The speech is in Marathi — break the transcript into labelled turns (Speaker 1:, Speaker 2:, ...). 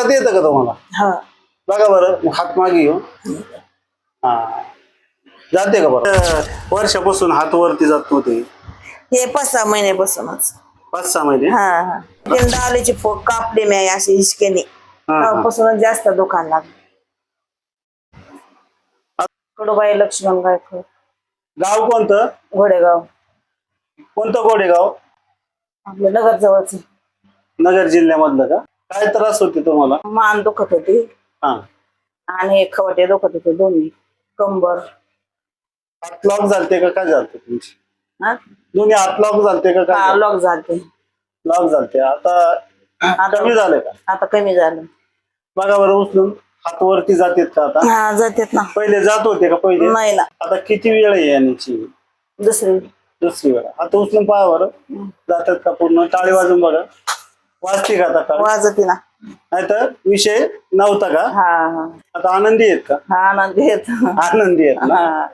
Speaker 1: करत येतं का तुम्हाला?
Speaker 2: हा
Speaker 1: बघा बरं, हात मागे घेऊ. हा, जाते का बरं? वर्षापासून हात वरती जात नव्हते.
Speaker 2: हे 5-6 महिन्यापासूनच.
Speaker 1: 5-6 महिने.
Speaker 2: हा हा तीन डालीची फोक कापली मी अशी हिसकेने,
Speaker 1: हा.
Speaker 2: तेव्हापासूनच जास्त दुकान लागलं. कडूबाई लक्ष्मण गायकवाड,
Speaker 1: गाव कोणतं?
Speaker 2: घोडेगाव,
Speaker 1: कोणतं गोडेगाव?
Speaker 2: आपल्या नगर जवळच.
Speaker 1: नगर जिल्ह्यामधलं का? काय त्रास होते तुम्हाला?
Speaker 2: मान दुखत होती
Speaker 1: हा,
Speaker 2: आणि खवटे दुखत होते दोन्ही, कंबर.
Speaker 1: हात लॉक झालते का काय झालते तुमची?
Speaker 2: हा
Speaker 1: दोन्ही हात लॉक झालते का काय?
Speaker 2: लॉक झालते.
Speaker 1: लॉक झालते. आता कमी झाले का?
Speaker 2: आता कमी झालं.
Speaker 1: बघा बरं, उचलून हात वरती जातेत का आता?
Speaker 2: हा जातेत ना.
Speaker 1: पहिले जात होते का पहिले?
Speaker 2: नाही ना,
Speaker 1: आता किती वेळ आहे याची?
Speaker 2: दुसरी.
Speaker 1: दुसरी वेळ. हात उचलून पहा बरं, जातात का पूर्ण? टाळी वाजून बघा, वाजते का आता टाळी?
Speaker 2: वाजती ना.
Speaker 1: नाहीतर विषय नव्हता का?
Speaker 2: हा हा
Speaker 1: आता आनंदी आहेत का?
Speaker 2: हा आनंद घेत.
Speaker 1: आनंदी आहेत ना?
Speaker 2: हा